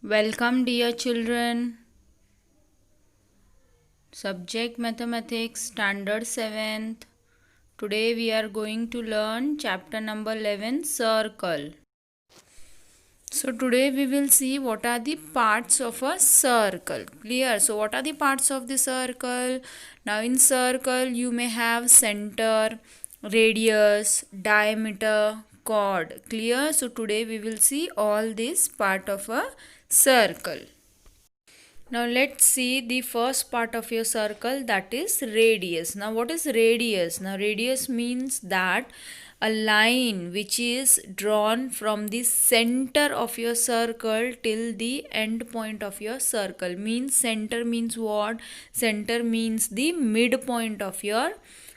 Welcome, dear children. Subject Mathematics, Standard 7th. Today we are going to learn chapter number 11, Circle. So today we will see what are the parts of a circle. Clear? So what are the parts of the circle? Now in circle you may have center, radius, diameter, chord. Clear? So today we will see all this part of a circle. Now let's see the first part of your circle, that is radius. Now what is radius? Now radius means that a line which is drawn from the center of your circle till the end point of your circle. Means center means what? Center means the midpoint of your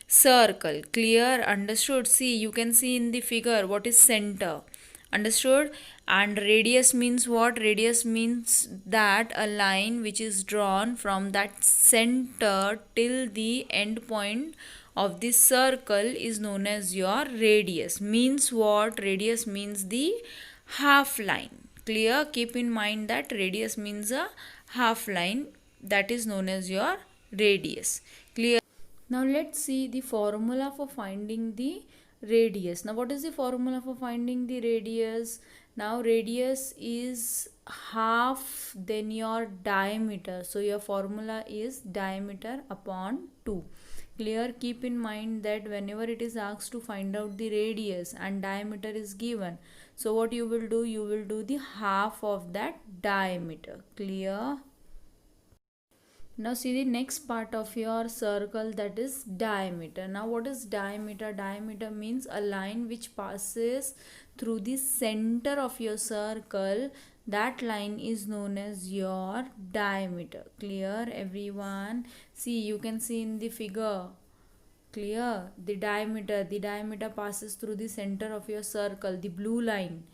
circle. Clear? Understood? See, you can see in the figure what is center. Understood? And radius means what? Radius means that a line which is drawn from that center till the end point of the circle is known as your radius. Means what? Radius means the half line. Clear? Keep in mind that radius means a half line, that is known as your radius. Clear? Now let's see the formula for finding the radius. Now what is the formula for finding the radius? Now radius is half then your diameter. So your formula is diameter upon 2. Clear? Keep in mind that whenever it is asked to find out the radius and diameter is given, so what you will do? You will do the half of that diameter. Clear? Now see the next part of your circle, that is diameter. Now what is diameter? Diameter means a line which passes through the center of your circle. That line is known as your diameter. Clear everyone? See, you can see in the figure. Clear? The diameter passes through the center of your circle. The blue line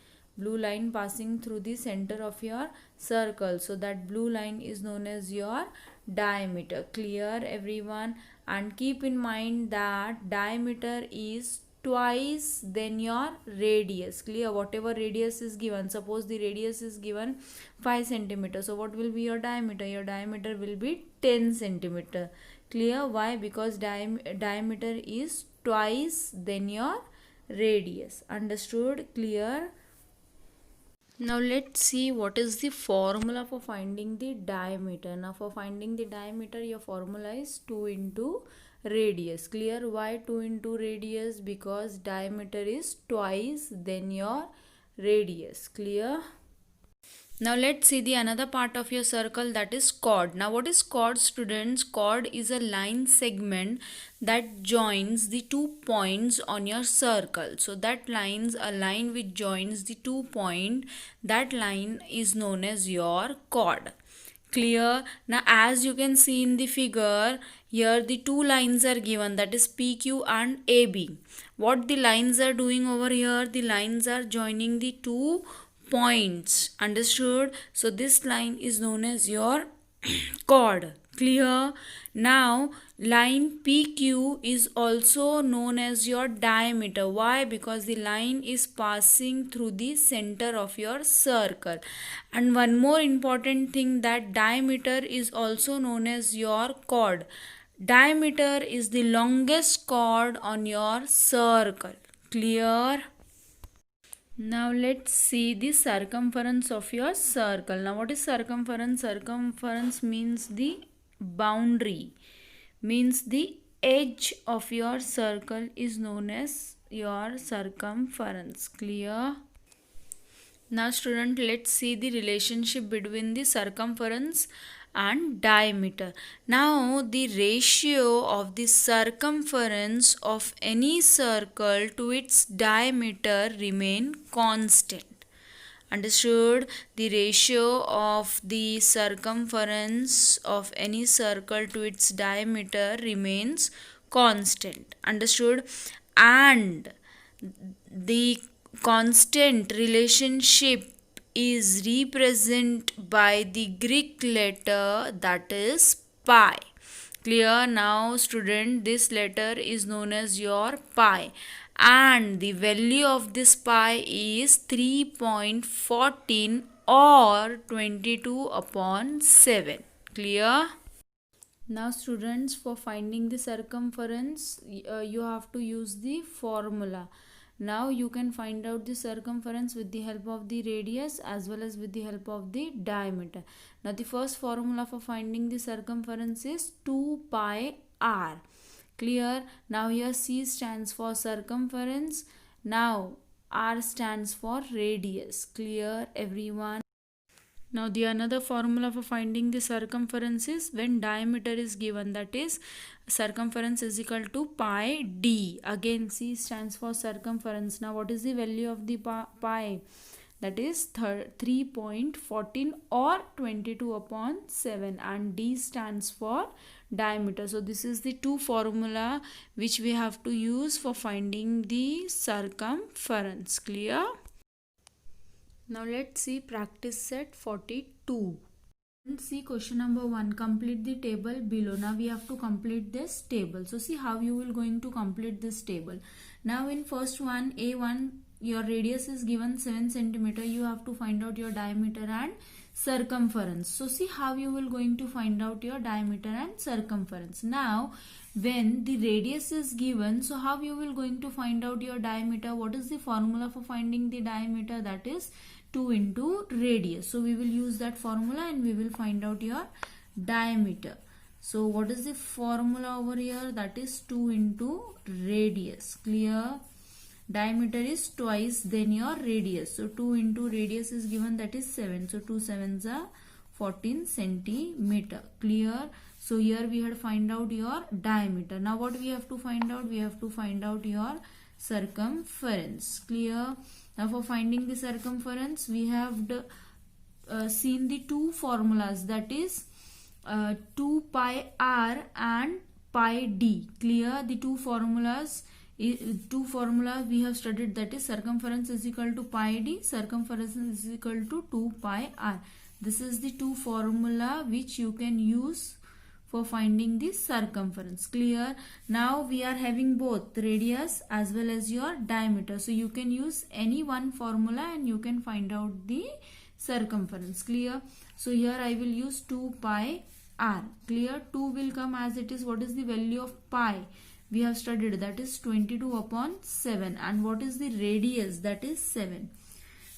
passing through the center of your circle. So that blue line is known as your diameter. Clear everyone? And keep in mind that diameter is twice than your radius. Clear? Whatever radius is given, suppose the radius is given 5 centimeter, so what will be your diameter? Your diameter will be 10 centimeter. Clear? Why? Because diameter is twice than your radius. Understood? Clear? Now let's see what is the formula for finding the diameter. Now for finding the diameter, your formula is 2 into radius. Clear? Why 2 into radius? Because diameter is twice than your radius. Clear? Now let's see the another part of your circle, that is chord. Now what is chord, students? Chord is a line segment that joins the 2 points on your circle. So that a line which joins the 2 point, that line is known as your chord. Clear? Now as you can see in the figure, here the 2 lines are given, that is PQ and AB. What the lines are doing over here? The lines are joining the 2 points. Understood? So this line is known as your chord. Clear? Now line PQ is also known as your diameter. Why? Because the line is passing through the center of your circle. And one more important thing, that diameter is also known as your chord. Diameter is the longest chord on your circle. Clear? Now let's see the circumference of your circle. Now what is circumference? Circumference means the boundary, means the edge of your circle is known as your circumference. Clear? Now student, let's see the relationship between the circumference and diameter. Now the ratio of the circumference of any circle to its diameter remain constant. Understood? The ratio of the circumference of any circle to its diameter remains constant. Understood? And the constant relationship is represented by the Greek letter, that is pi. Clear? Now student, this letter is known as your pi, and the value of this pi is 3.14 or 22 upon 7. Clear? Now students, for finding the circumference, you have to use the formula. Now you can find out the circumference with the help of the radius as well as with the help of the diameter. Now the first formula for finding the circumference is 2 pi r. Clear? Now here C stands for circumference. Now R stands for radius. Clear everyone? Now the another formula for finding the circumference is when diameter is given, that is circumference is equal to pi d. Again C stands for circumference. Now what is the value of the pi? That is 3.14 or 22 upon 7, and d stands for diameter. So this is the two formula which we have to use for finding the circumference. Clear? Now let's see practice set 42. Let's see question number 1. Complete the table below. Now we have to complete this table. So see how you will going to complete this table. Now in first one, A1, your radius is given 7 centimeter. You have to find out your diameter and circumference. So see how you will going to find out your diameter and circumference. Now when the radius is given, so how you will going to find out your diameter? What is the formula for finding the diameter? That is 2 into radius. So we will use that formula and we will find out your diameter. So what is the formula over here? That is 2 into radius. Clear? Diameter is twice then your radius. So 2 into radius is given, that is 7. So 2 sevens are 14 centimeter. Clear? So here we had find out your diameter. Now what we have to find out? We have to find out your circumference. Clear? Now for finding the circumference, we have seen the two formulas, that is 2 pi r and pi d. Clear? The two formulas we have studied, that is circumference is equal to pi d, circumference is equal to 2 pi r. This is the two formula which you can use for finding the circumference. Clear? Now we are having both radius as well as your diameter. So you can use any one formula and you can find out the circumference. Clear? So here I will use 2 pi r. Clear? 2 will come as it is. What is the value of pi? We have studied, that is 22 upon 7. And what is the radius? That is 7.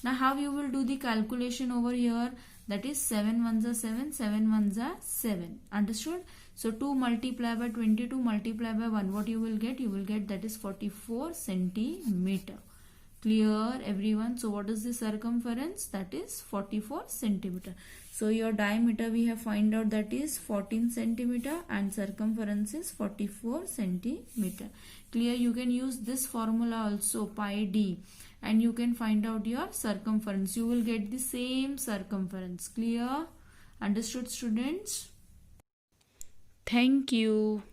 Now how you will do the calculation over here? That is 7 ones are 7, 7 ones are 7. Understood? So 2 multiplied by 22 multiplied by 1. What you will get? You will get that is 44 centimeter. Clear everyone? So what is the circumference? That is 44 centimeter. So your diameter we have find out, that is 14 centimeter and circumference is 44 centimeter. Clear? You can use this formula also, pi d, and you can find out your circumference. You will get the same circumference. Clear? Understood students? Thank you.